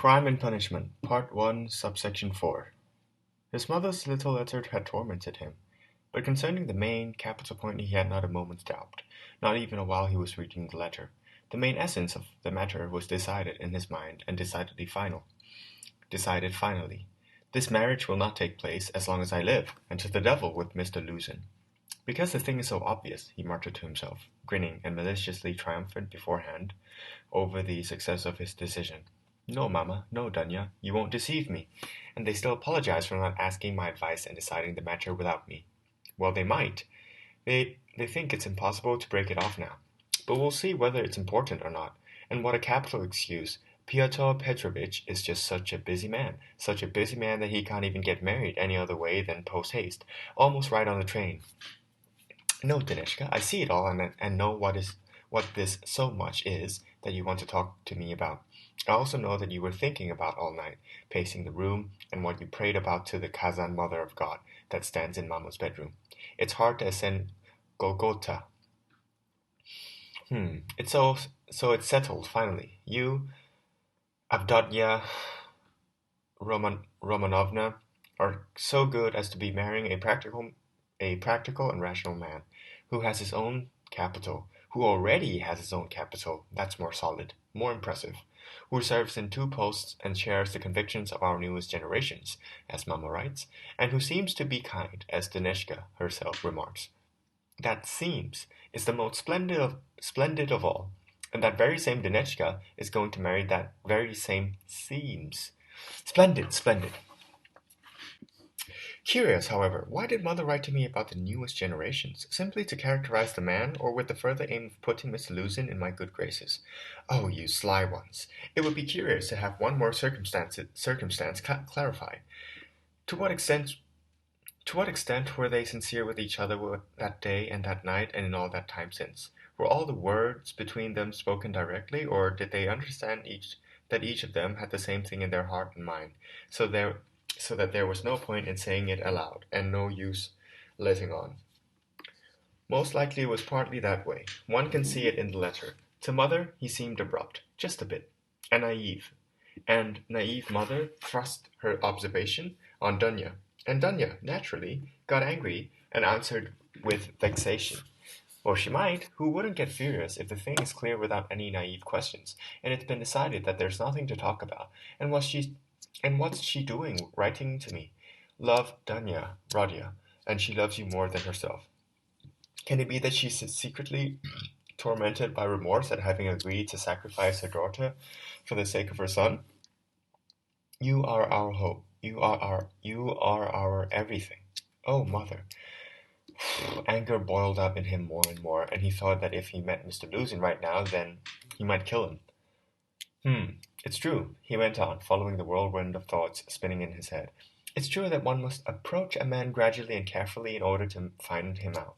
Crime and Punishment, Part 1, Subsection 4. His mother's little letter had tormented him, but concerning the main, capital point he had not a moment's doubt, not even while he was reading the letter. The main essence of the matter was decided in his mind, and decided finally. This marriage will not take place as long as I live, and to the devil with Mr. Luzin. Because the thing is so obvious, he muttered to himself, grinning and maliciously triumphant beforehand over the success of his decision. No, Mamma, no, Dunya, you won't deceive me. And they still apologize for not asking my advice and deciding the matter without me. Well, they might. They think it's impossible to break it off now. But we'll see whether it's important or not. And what a capital excuse. Pyotr Petrovitch is just such a busy man that he can't even get married any other way than post-haste, almost right on the train. No, Dineshka, I see it all and know what this so much is that you want to talk to me about. I also know that you were thinking about all night, pacing the room, and what you prayed about to the Kazan Mother of God that stands in Mamma's bedroom. It's hard to ascend Golgotha. It's so it's settled, finally. You, Avdotya Romanovna, are so good as to be marrying a practical and rational man, who has his own capital, who already has his own capital, that's more solid, more impressive, who serves in 2 posts and shares the convictions of our newest generations, as Mamma writes, and who seems to be kind, as Dineshka herself remarks. That seems is the most splendid of all, and that very same Dineshka is going to marry that very same seems. Splendid. Curious, however, why did Mother write to me about the newest generations? Simply to characterize the man, or with the further aim of putting Mr. Luzin in my good graces? Oh, you sly ones! It would be curious to have one more circumstance clarified. To what extent were they sincere with each other that day and that night and in all that time since? Were all the words between them spoken directly, or did they understand that each of them had the same thing in their heart and mind, so that there was no point in saying it aloud, and no use letting on? Most likely it was partly that way. One can see it in the letter. To Mother he seemed abrupt, just a bit, and naive. And naive Mother thrust her observation on Dunya, and Dunya, naturally, got angry and answered with vexation. Or she might. Who wouldn't get furious if the thing is clear without any naive questions, and it's been decided that there's nothing to talk about? And what's she doing writing to me? Love Dunya, Radia, and she loves you more than herself. Can it be that she's secretly tormented by remorse at having agreed to sacrifice her daughter for the sake of her son? You are our hope. You are our everything. Oh, Mother! Anger boiled up in him more and more, and he thought that if he met Mr. Luzin right now, then he might kill him. It's true, he went on, following the whirlwind of thoughts spinning in his head. It's true that one must approach a man gradually and carefully in order to find him out.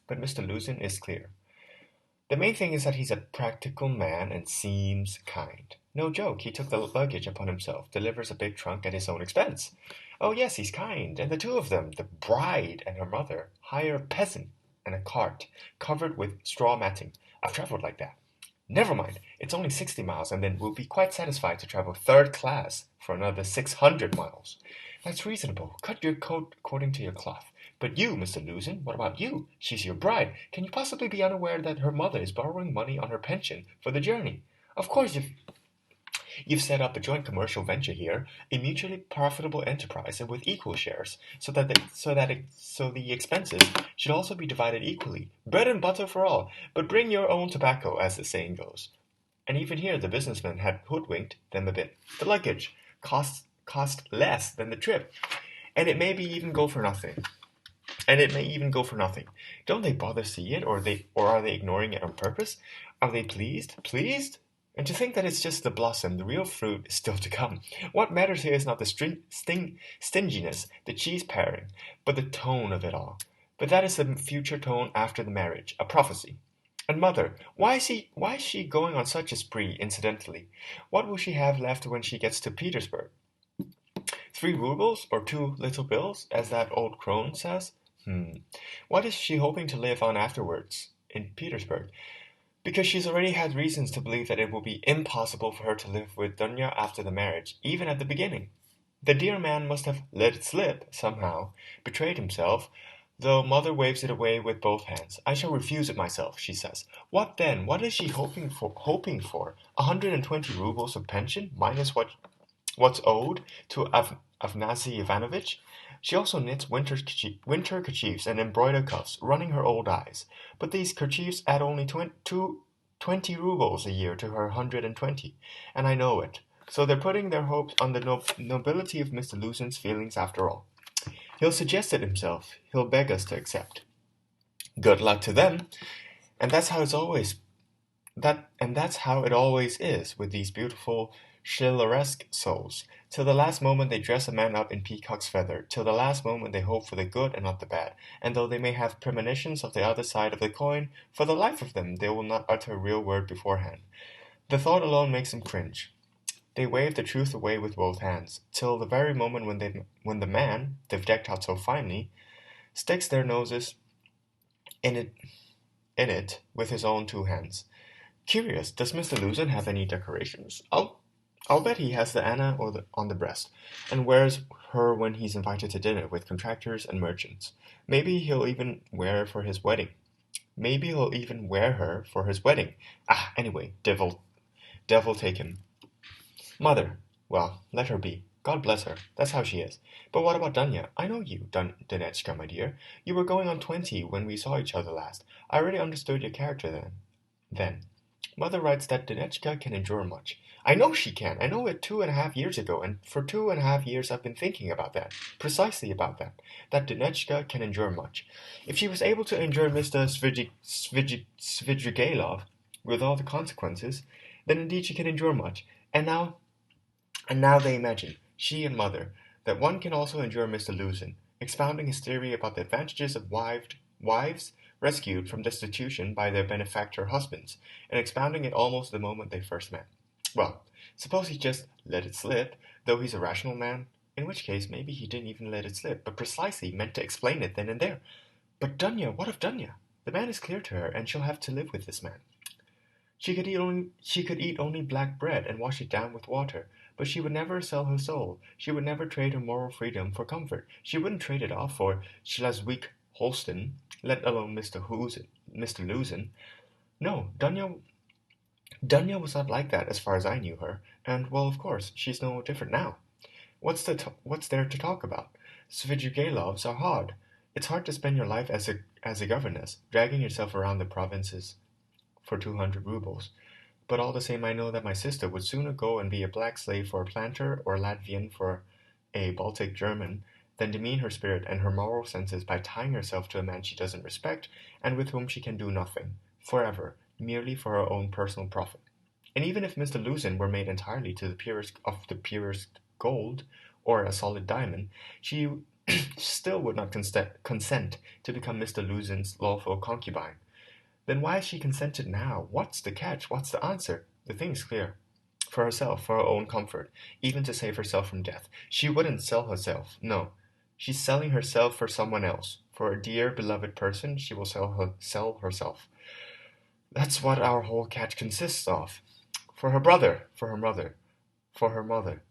But Mr. Luzin is clear. The main thing is that he's a practical man and seems kind. No joke, he took the luggage upon himself, delivers a big trunk at his own expense. Oh yes, he's kind, and the 2 of them, the bride and her mother, hire a peasant and a cart, covered with straw matting. I've travelled like that. Never mind, it's only 60 miles, and then we'll be quite satisfied to travel 3rd class for another 600 miles. That's reasonable. Cut your coat according to your cloth. But you, Mr. Luzin, what about you? She's your bride. Can you possibly be unaware that her mother is borrowing money on her pension for the journey? Of course, you've set up a joint commercial venture here, a mutually profitable enterprise, and with equal shares, so the expenses should also be divided equally. Bread and butter for all, but bring your own tobacco, as the saying goes. And even here the businessman had hoodwinked them a bit. The luggage cost less than the trip, and it may even go for nothing. Don't they bother see it, or are they ignoring it on purpose? Are they pleased? Pleased? And to think that it's just the blossom, the real fruit is still to come. What matters here is not the stinginess, the cheese paring, but the tone of it all. But that is the future tone after the marriage, a prophecy. And Mother, why is she going on such a spree, incidentally? What will she have left when she gets to Petersburg? 3 rubles, or 2 little bills, as that old crone says? What is she hoping to live on afterwards in Petersburg? Because she's already had reasons to believe that it will be impossible for her to live with Dunya after the marriage, even at the beginning. The dear man must have let it slip, somehow, betrayed himself, though mother waves it away with both hands. I shall refuse it myself, she says. What then? What is she hoping for? 120 rubles of pension, minus what's owed to Afnasy Ivanovich? She also knits winter kerchiefs and embroidered cuffs, running her old eyes. But these kerchiefs add only 20 rubles a year to her 120, and I know it. So they're putting their hopes on the nobility of Mr. Lusen's feelings after all. He'll suggest it himself. He'll beg us to accept. Good luck to them. And that's how it always is with these beautiful Schilleresque souls. Till the last moment they dress a man up in peacock's feather. Till the last moment they hope for the good and not the bad. And though they may have premonitions of the other side of the coin, for the life of them they will not utter a real word beforehand. The thought alone makes them cringe. They wave the truth away with both hands, till the very moment when the man, they've decked out so finely, sticks their noses in it with his own two hands. Curious, does Mr. Lusen have any decorations? I'll bet he has the Anna on the breast, and wears her when he's invited to dinner with contractors and merchants. Maybe he'll even wear her for his wedding. Anyway, devil take him. Mother, well, let her be. God bless her. That's how she is. But what about Dunya? I know you, Dunetchka, my dear. You were going on 20 when we saw each other last. I already understood your character then. Mother writes that Dunetchka can endure much. I know she can. I know it 2.5 years ago, and for 2.5 years I've been thinking about that. Precisely about that. That Dunetchka can endure much. If she was able to endure Mr. Svidrigailov with all the consequences, then indeed she can endure much. And now they imagine, she and mother, that one can also endure Mr. Lusen, expounding his theory about the advantages of wives rescued from destitution by their benefactor husbands, and expounding it almost the moment they first met. Well, suppose he just let it slip, though he's a rational man, in which case maybe he didn't even let it slip, but precisely meant to explain it then and there. But Dunya, what of Dunya? The man is clear to her, and she'll have to live with this man. She could eat only black bread and wash it down with water, but she would never sell her soul. She would never trade her moral freedom for comfort. She wouldn't trade it off for Schleswig Holstein, let alone Mr. Lusen. No, Dunya was not like that as far as I knew her, and, well, of course, she's no different now. What's there to talk about? Svidrigailovs are hard. It's hard to spend your life as a governess, dragging yourself around the provinces for 200 rubles. But all the same, I know that my sister would sooner go and be a black slave for a planter or Latvian for a Baltic German than demean her spirit and her moral senses by tying herself to a man she doesn't respect and with whom she can do nothing, forever, merely for her own personal profit. And even if Mr. Lusen were made entirely to the purest gold, or a solid diamond, she still would not consent to become Mr. Lusen's lawful concubine. Then why has she consented now? What's the catch? What's the answer? The thing's clear. For herself, for her own comfort, even to save herself from death. She wouldn't sell herself. No. She's selling herself for someone else. For a dear, beloved person, she will sell herself. That's what our whole catch consists of. For her brother, for her mother, for her mother.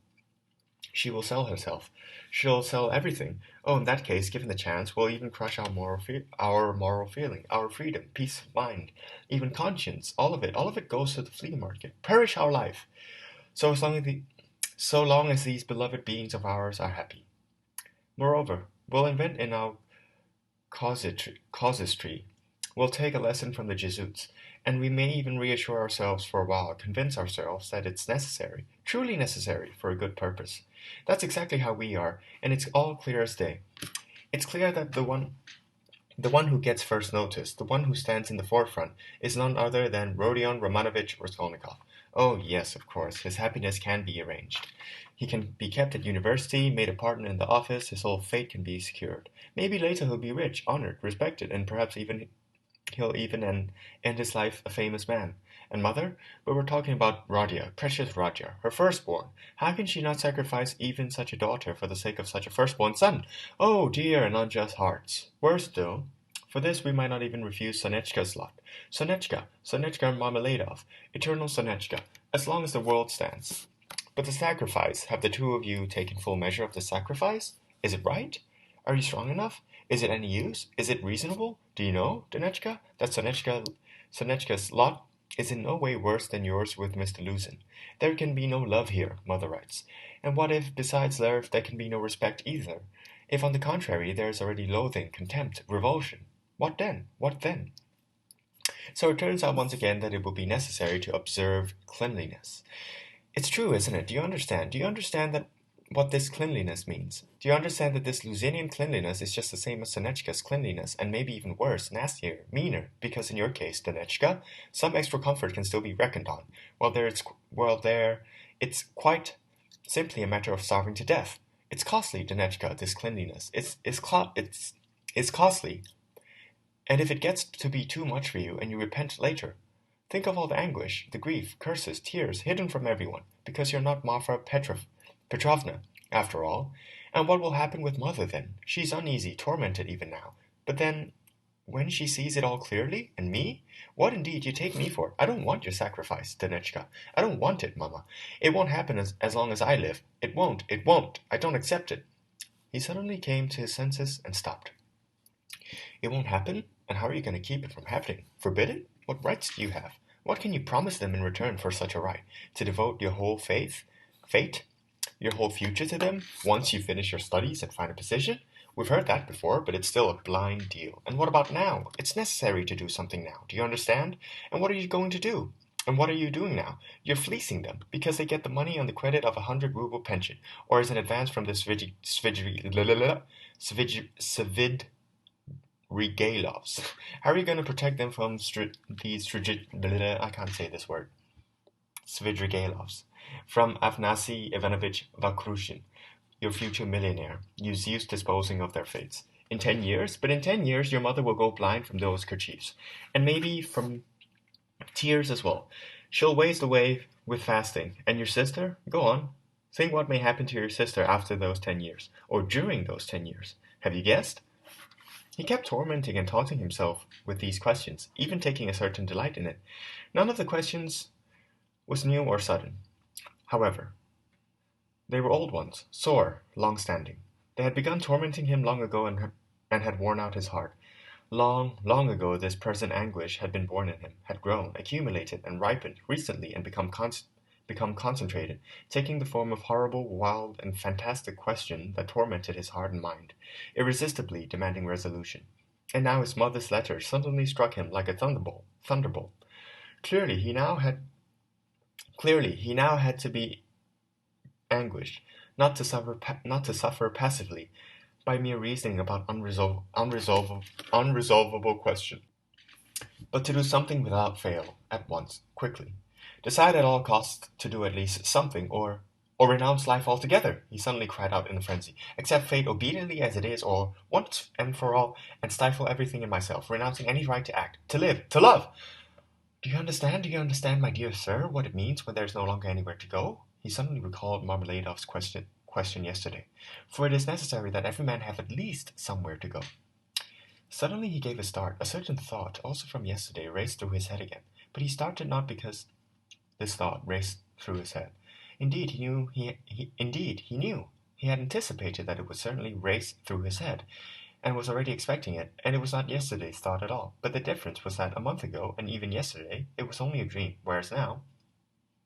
She will sell herself. She'll sell everything. Oh, in that case, given the chance, we'll even crush our moral feeling, our freedom, peace of mind, even conscience. All of it goes to the flea market. Perish our life, so long as these beloved beings of ours are happy. Moreover, we'll invent in our casuistry. We'll take a lesson from the Jesuits, and we may even reassure ourselves for a while, convince ourselves that it's necessary, truly necessary, for a good purpose. That's exactly how we are, and it's all clear as day. It's clear that the one who gets first notice, the one who stands in the forefront, is none other than Rodion Romanovich Raskolnikov. Oh, yes, of course, his happiness can be arranged. He can be kept at university, made a partner in the office, his whole fate can be secured. Maybe later he'll be rich, honored, respected, and perhaps he'll end his life a famous man. And mother? But we're talking about Radia, precious Radia, her firstborn. How can she not sacrifice even such a daughter for the sake of such a firstborn son? Oh, dear and unjust hearts. Worse still, For this we might not even refuse Sonechka's lot. Sonechka, Sonechka Marmeladov, eternal Sonechka, as long as the world stands. But the sacrifice, have the two of you taken full measure of the sacrifice? Is it right? Are you strong enough? Is it any use? Is it reasonable? Do you know, Donechka, that Sonechka's lot is in no way worse than yours with Mr. Luzin. There can be no love here, Mother writes. And what if, besides love, there can be no respect either? If, on the contrary, there is already loathing, contempt, revulsion? What then? What then? So it turns out once again that it will be necessary to observe cleanliness. It's true, isn't it? Do you understand? Do you understand that what this cleanliness means? Do you understand that this Luzinian cleanliness is just the same as Sonechka's cleanliness, and maybe even worse, nastier, meaner, because in your case, Donechka, some extra comfort can still be reckoned on, while there it's quite simply a matter of starving to death. It's costly, Donechka, this cleanliness. It's costly. And if it gets to be too much for you and you repent later, think of all the anguish, the grief, curses, tears, hidden from everyone, because you're not Marfa Petrovna, after all. And what will happen with Mother then? She's uneasy, tormented even now. But then, when she sees it all clearly, and me? What indeed you take me for? I don't want your sacrifice, Donechka. I don't want it, Mama. It won't happen as long as I live. It won't. I don't accept it. He suddenly came to his senses and stopped. It won't happen? And how are you going to keep it from happening? Forbid it? What rights do you have? What can you promise them in return for such a right? To devote your whole fate, your whole future to them, once you finish your studies and find a position? We've heard that before, but it's still a blind deal. And what about now? It's necessary to do something now. Do you understand? And what are you going to do? And what are you doing now? You're fleecing them, because they get the money on the credit of 100-ruble pension, or as an advance from the Svidrigalovs. How are you going to protect them from I can't say this word. Svidrigalovs. From Afnasy Ivanovich Vakrushin, your future millionaire, you Zeus disposing of their fates. In 10 years? But in 10 years your mother will go blind from those kerchiefs, and maybe from tears as well. She'll waste away with fasting. And your sister? Go on. Think what may happen to your sister after those 10 years, or during those 10 years. Have you guessed? He kept tormenting and taunting himself with these questions, even taking a certain delight in it. None of the questions was new or sudden. However, they were old ones, sore, long-standing. They had begun tormenting him long ago and had worn out his heart. Long, long ago this present anguish had been born in him, had grown, accumulated, and ripened recently and become concentrated, taking the form of horrible, wild, and fantastic question that tormented his heart and mind, irresistibly demanding resolution. And now his mother's letter suddenly struck him like a thunderbolt. Clearly, he now had to be anguished, not to suffer passively by mere reasoning about unresolvable question, but to do something without fail, at once, quickly. Decide at all costs to do at least something, or renounce life altogether, he suddenly cried out in a frenzy. Accept fate obediently as it is, or once and for all, and stifle everything in myself, renouncing any right to act, to live, to love. Do you understand, my dear sir, what it means when there is no longer anywhere to go? He suddenly recalled Marmeladov's question yesterday. For it is necessary that every man have at least somewhere to go. Suddenly he gave a start. A certain thought, also from yesterday, raced through his head again. But he started not because this thought raced through his head. Indeed, he knew. He had anticipated that it would certainly race through his head, and was already expecting it, and it was not yesterday's thought at all. But the difference was that a month ago, and even yesterday, it was only a dream, whereas now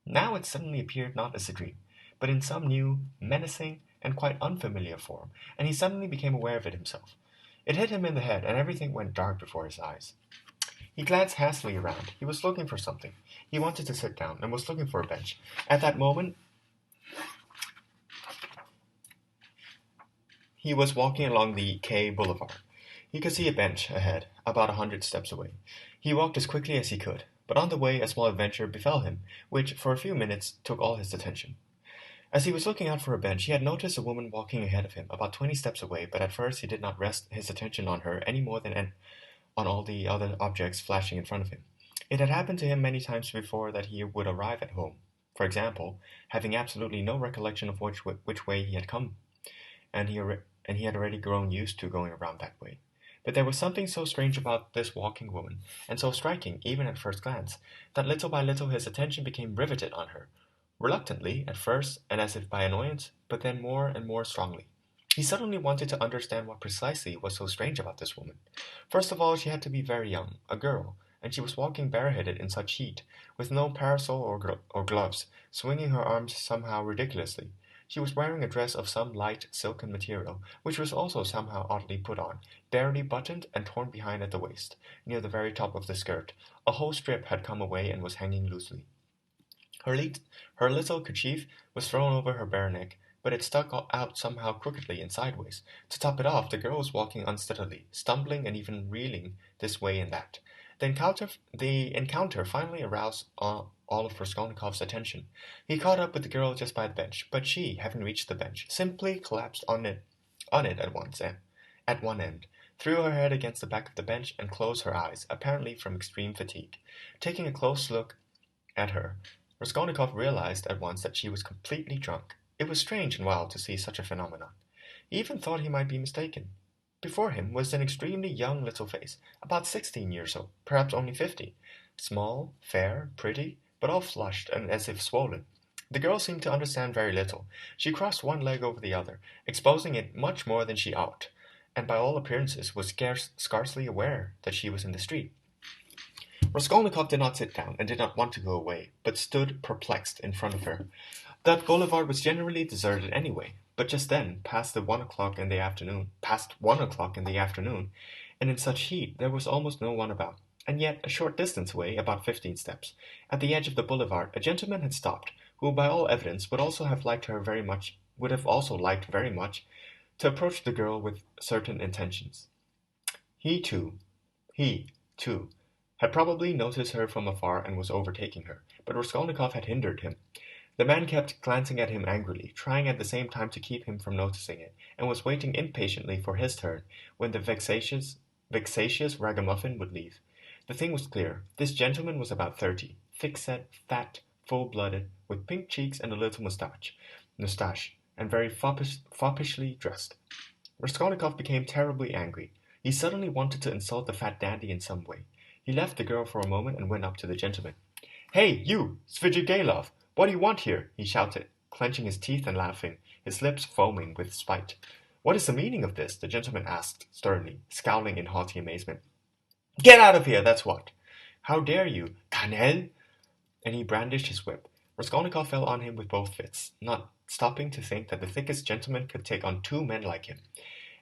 it suddenly appeared not as a dream, but in some new, menacing, and quite unfamiliar form, and he suddenly became aware of it himself. It hit him in the head, and everything went dark before his eyes. He glanced hastily around. He was looking for something. He wanted to sit down, and was looking for a bench. At that moment, he was walking along the K Boulevard. He could see a bench ahead, about 100 steps away. He walked as quickly as he could, but on the way a small adventure befell him, which, for a few minutes, took all his attention. As he was looking out for a bench, he had noticed a woman walking ahead of him, about 20 steps away, but at first he did not rest his attention on her any more than on all the other objects flashing in front of him. It had happened to him many times before that he would arrive at home, for example, having absolutely no recollection of which way he had come, and he had already grown used to going around that way. But there was something so strange about this walking woman, and so striking even at first glance, that little by little his attention became riveted on her. Reluctantly, at first, and as if by annoyance, but then more and more strongly. He suddenly wanted to understand what precisely was so strange about this woman. First of all, she had to be very young, a girl, and she was walking bareheaded in such heat, with no parasol or gloves, swinging her arms somehow ridiculously. She was wearing a dress of some light silken material, which was also somehow oddly put on, barely buttoned and torn behind at the waist, near the very top of the skirt. A whole strip had come away and was hanging loosely. Her little kerchief was thrown over her bare neck, but it stuck out somehow crookedly and sideways. To top it off, the girl was walking unsteadily, stumbling and even reeling this way and that. The encounter finally aroused all of Raskolnikov's attention. He caught up with the girl just by the bench, but she, having reached the bench, simply collapsed on it at one end, threw her head against the back of the bench, and closed her eyes, apparently from extreme fatigue. Taking a close look at her, Raskolnikov realized at once that she was completely drunk. It was strange and wild to see such a phenomenon. He even thought he might be mistaken. Before him was an extremely young little face, about 16 years old, perhaps only 15. Small, fair, pretty, but all flushed and as if swollen. The girl seemed to understand very little. She crossed one leg over the other, exposing it much more than she ought, and by all appearances was scarcely aware that she was in the street. Raskolnikov did not sit down, and did not want to go away, but stood perplexed in front of her. That boulevard was generally deserted anyway, but just then, past 1 o'clock in the afternoon, and in such heat, there was almost no one about. And yet, a short distance away, about 15 steps, at the edge of the boulevard, a gentleman had stopped, who, by all evidence, would have liked very much to approach the girl with certain intentions. He, too, had probably noticed her from afar and was overtaking her, but Raskolnikov had hindered him. The man kept glancing at him angrily, trying at the same time to keep him from noticing it, and was waiting impatiently for his turn, when the vexatious ragamuffin would leave. The thing was clear. This gentleman was about 30, thick-set, fat, full-blooded, with pink cheeks and a little moustache, and very foppishly dressed. Raskolnikov became terribly angry. He suddenly wanted to insult the fat dandy in some way. He left the girl for a moment and went up to the gentleman. "Hey, you, Svidrigailov! What do you want here?" he shouted, clenching his teeth and laughing, his lips foaming with spite. "What is the meaning of this?" the gentleman asked sternly, scowling in haughty amazement. "Get out of here, that's what!" "How dare you, Canel!" And he brandished his whip. Raskolnikov fell on him with both fists, not stopping to think that the thickest gentleman could take on 2 men like him.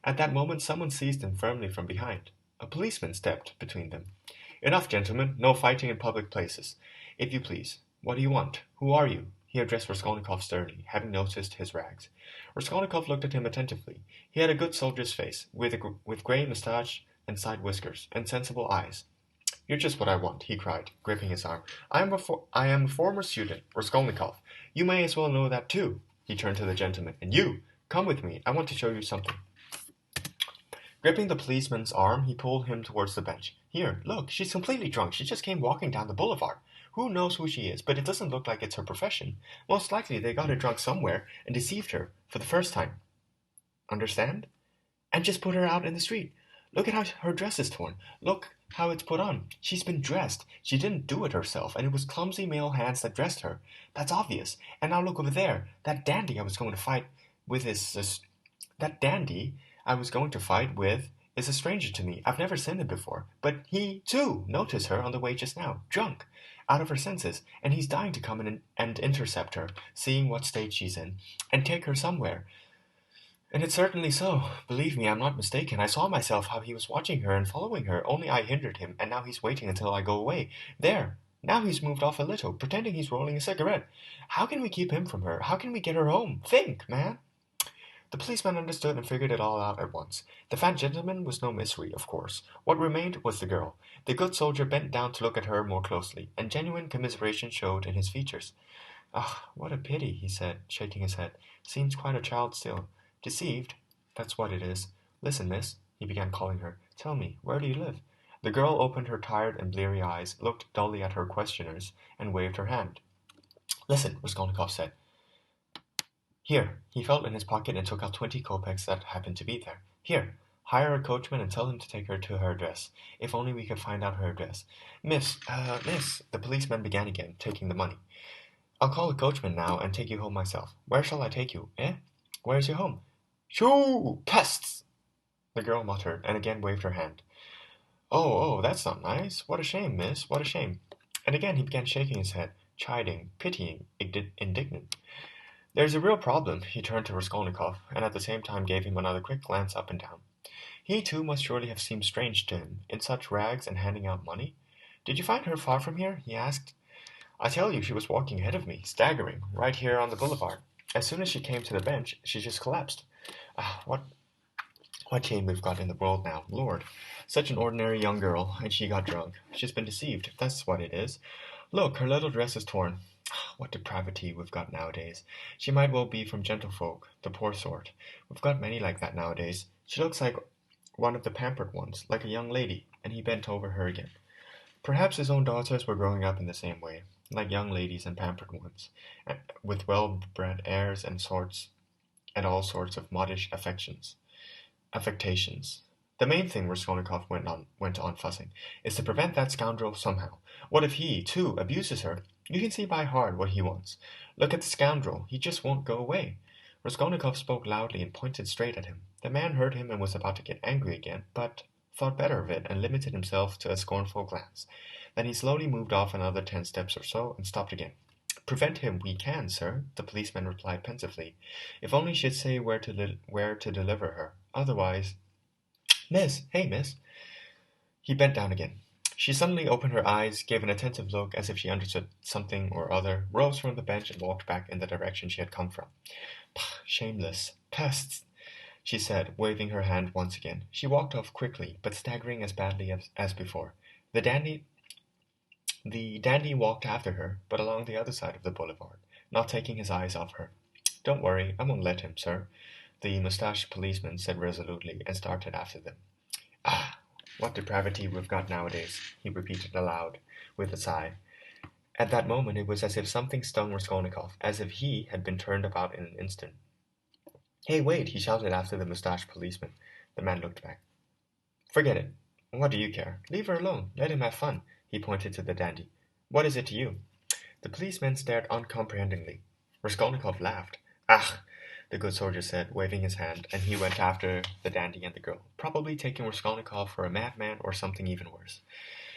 At that moment someone seized him firmly from behind. A policeman stepped between them. "Enough, gentlemen, no fighting in public places. If you please. What do you want? Who are you?" he addressed Raskolnikov sternly, having noticed his rags. Raskolnikov looked at him attentively. He had a good soldier's face, with grey moustache and side whiskers, and sensible eyes. "You're just what I want," he cried, gripping his arm. I am a former student, Raskolnikov. You may as well know that too." He turned to the gentleman. "And you, come with me. I want to show you something." Gripping the policeman's arm, he pulled him towards the bench. "Here, look, she's completely drunk. She just came walking down the boulevard. Who knows who she is, but it doesn't look like it's her profession. Most likely they got her drunk somewhere and deceived her for the first time. Understand? And just put her out in the street. Look at how her dress is torn. Look how it's put on. She's been dressed. She didn't do it herself, and it was clumsy male hands that dressed her. That's obvious. And now look over there. That dandy I was going to fight with is a stranger to me. I've never seen him before. But he, too, noticed her on the way just now, drunk, out of her senses, and he's dying to come in and intercept her, seeing what state she's in, and take her somewhere. And it's certainly so. Believe me, I'm not mistaken. I saw myself how he was watching her and following her, only I hindered him, and now he's waiting until I go away. There! Now he's moved off a little, pretending he's rolling a cigarette. How can we keep him from her? How can we get her home? Think, man!" The policeman understood and figured it all out at once. The fat gentleman was no mystery, of course. What remained was the girl. The good soldier bent down to look at her more closely, and genuine commiseration showed in his features. "Ah, what a pity," he said, shaking his head. "Seems quite a child still. Deceived? That's what it is. Listen, miss," he began calling her. "Tell me, where do you live?" The girl opened her tired and bleary eyes, looked dully at her questioners, and waved her hand. "Listen," Raskolnikov said. "Here." He felt in his pocket and took out 20 kopecks that happened to be there. "Here, Hire a coachman and tell him to take her to her address. If only we could find out her address. Miss, the policeman began again, taking the money. I'll call a coachman now and take you home myself. Where shall I take you, eh? Where's your home? Shoo! Pests! The girl muttered, and again waved her hand. Oh, that's not nice. What a shame, miss, what a shame. And again he began shaking his head, chiding, pitying, indignant. There's a real problem. He turned to Raskolnikov, and at the same time gave him another quick glance up and down. He, too, must surely have seemed strange to him, in such rags and handing out money. Did you find her far from here? He asked. I tell you, she was walking ahead of me, staggering, right here on the boulevard. As soon as she came to the bench, she just collapsed. What shame we've got in the world now, Lord. Such an ordinary young girl, and she got drunk. She's been deceived, that's what it is. Look, her little dress is torn. What depravity we've got nowadays. She might well be from gentlefolk, the poor sort. We've got many like that nowadays. She looks like one of the pampered ones, like a young lady, and he bent over her again. Perhaps his own daughters were growing up in the same way, like young ladies and pampered ones, with well-bred airs and all sorts of modish affectations. The main thing, Raskolnikov went on fussing, is to prevent that scoundrel somehow. What if he, too, abuses her? You can see by heart what he wants. Look at the scoundrel. He just won't go away. Raskolnikov spoke loudly and pointed straight at him. The man heard him and was about to get angry again, but thought better of it and limited himself to a scornful glance. Then he slowly moved off another 10 steps or so and stopped again. Prevent him we can, sir, the policeman replied pensively. If only she'd say where to deliver her. Otherwise... Miss! Hey, miss! He bent down again. She suddenly opened her eyes, gave an attentive look as if she understood something or other, rose from the bench and walked back in the direction she had come from. Pah, shameless! Pests! She said, waving her hand once again. She walked off quickly, but staggering as badly as before. The dandy walked after her, but along the other side of the boulevard, not taking his eyes off her. Don't worry, I won't let him, sir, the mustached policeman said resolutely, and started after them. Ah, what depravity we've got nowadays, he repeated aloud, with a sigh. At that moment it was as if something stung Raskolnikov, as if he had been turned about in an instant. Hey, wait, he shouted after the mustached policeman. The man looked back. Forget it. What do you care? Leave her alone. Let him have fun. He pointed to the dandy. What is it to you? The policeman stared uncomprehendingly. Raskolnikov laughed. Ah, the good soldier said, waving his hand, and he went after the dandy and the girl, probably taking Raskolnikov for a madman or something even worse.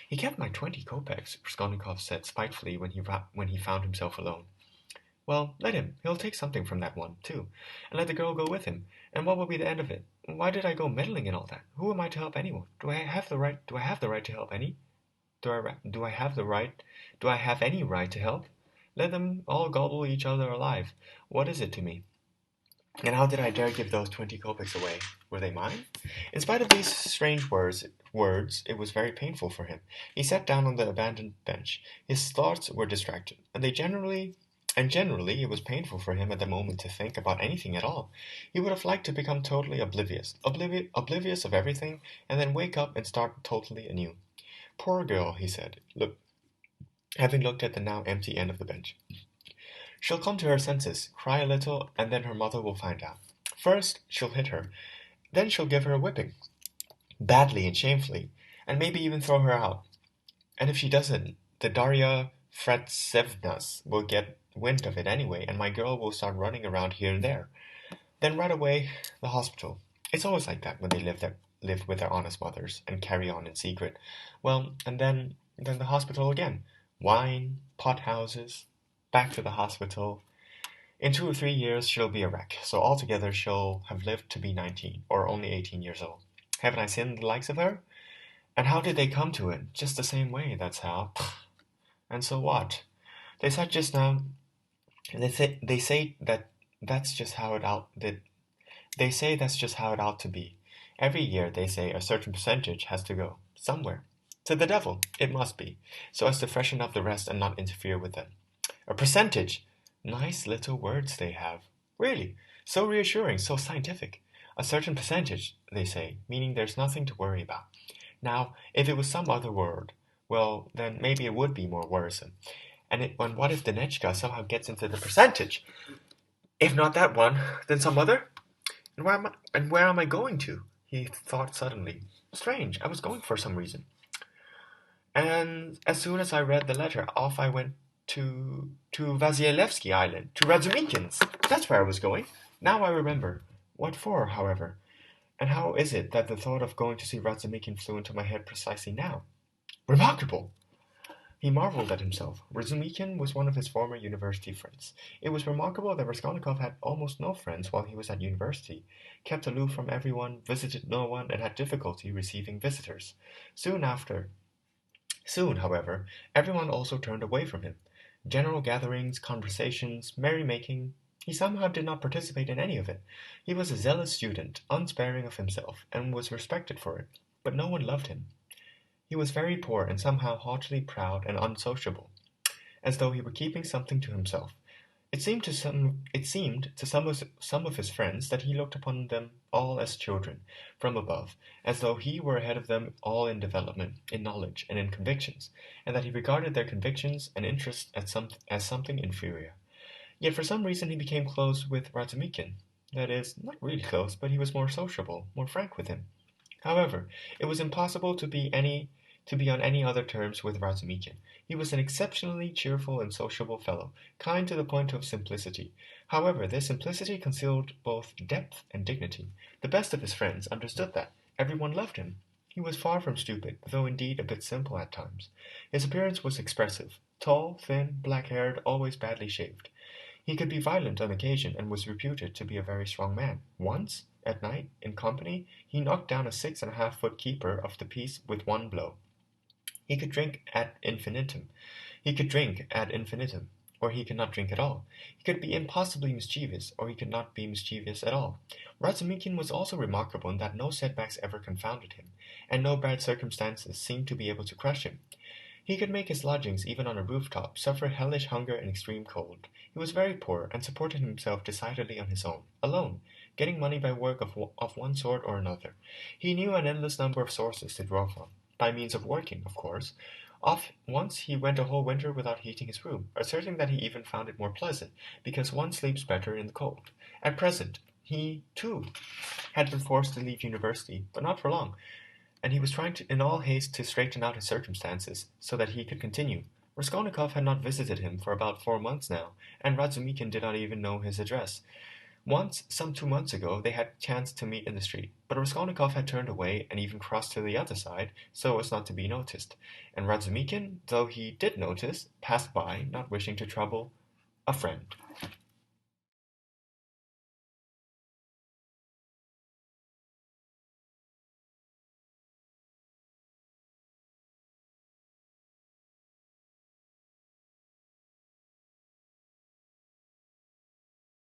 He kept my 20 kopecks, Raskolnikov said spitefully when he found himself alone. Well, let him. He'll take something from that one, too. And let the girl go with him. And what will be the end of it? Why did I go meddling in all that? Who am I to help anyone? Do I have the right to help any? Do I have any right to help? Let them all gobble each other alive. What is it to me? And how did I dare give those 20 kopecks away? Were they mine? In spite of these strange words, it was very painful for him. He sat down on the abandoned bench. His thoughts were distracted, and generally it was painful for him at the moment to think about anything at all. He would have liked to become totally oblivious of everything, and then wake up and start totally anew. Poor girl, he said, having looked at the now empty end of the bench. She'll come to her senses, cry a little, and then her mother will find out. First, she'll hit her. Then she'll give her a whipping. Badly and shamefully, and maybe even throw her out. And if she doesn't, the Darya Fratsevnas will get wind of it anyway, and my girl will start running around here and there. Then right away, the hospital. It's always like that when they live with their honest mothers and carry on in secret. Well, and then the hospital again. Wine, pot houses, back to the hospital. In 2 or 3 years, she'll be a wreck, so altogether she'll have lived to be 19, or only 18 years old. Haven't I seen the likes of her? And how did they come to it? Just the same way, that's how. And so what? They said just now... They say that's just how it ought to be. Every year, they say, a certain percentage has to go. Somewhere. To the devil, it must be, so as to freshen up the rest and not interfere with them. A percentage! Nice little words they have. Really, so reassuring, so scientific. A certain percentage, they say, meaning there's nothing to worry about. Now, if it was some other word, well, then maybe it would be more worrisome. And what if Danechka somehow gets into the percentage? If not that one, then some other? And where am I going to? he thought suddenly. Strange, I was going for some reason. And as soon as I read the letter, off I went to Vasilevsky Island, to Razumikin's. That's where I was going. Now I remember. What for, however? And how is it that the thought of going to see Razumikin flew into my head precisely now? Remarkable! He marveled at himself. Razumikin was one of his former university friends. It was remarkable that Raskolnikov had almost no friends while he was at university, kept aloof from everyone, visited no one, and had difficulty receiving visitors. Soon, however, everyone also turned away from him. General gatherings, conversations, merrymaking, he somehow did not participate in any of it. He was a zealous student, unsparing of himself, and was respected for it, but no one loved him. He was very poor and somehow haughtily proud and unsociable, as though he were keeping something to himself. It seemed to some of his friends that he looked upon them all as children, from above, as though he were ahead of them all in development, in knowledge, and in convictions, and that he regarded their convictions and interests as something inferior. Yet for some reason he became close with Razumikin. That is, not really close, but he was more sociable, more frank with him. However, it was impossible to be on any other terms with Razumikin. He was an exceptionally cheerful and sociable fellow, kind to the point of simplicity. However, this simplicity concealed both depth and dignity. The best of his friends understood that. Everyone loved him. He was far from stupid, though indeed a bit simple at times. His appearance was expressive. Tall, thin, black-haired, always badly shaved. He could be violent on occasion, and was reputed to be a very strong man. Once, at night, in company, he knocked down a 6.5-foot keeper of the peace with one blow. He could drink ad infinitum, or he could not drink at all. He could be impossibly mischievous, or he could not be mischievous at all. Razumikin was also remarkable in that no setbacks ever confounded him, and no bad circumstances seemed to be able to crush him. He could make his lodgings even on a rooftop, suffer hellish hunger and extreme cold. He was very poor, and supported himself decidedly on his own, alone, getting money by work of one sort or another. He knew an endless number of sources to draw from, by means of working, of course. Once he went a whole winter without heating his room, asserting that he even found it more pleasant, because one sleeps better in the cold. At present, he, too, had been forced to leave university, but not for long, and he was trying in all haste to straighten out his circumstances, so that he could continue. Raskolnikov had not visited him for about 4 months now, and Razumikin did not even know his address. Once, some 2 months ago, they had chanced to meet in the street, but Raskolnikov had turned away and even crossed to the other side, so as not to be noticed, and Razumikin, though he did notice, passed by, not wishing to trouble a friend.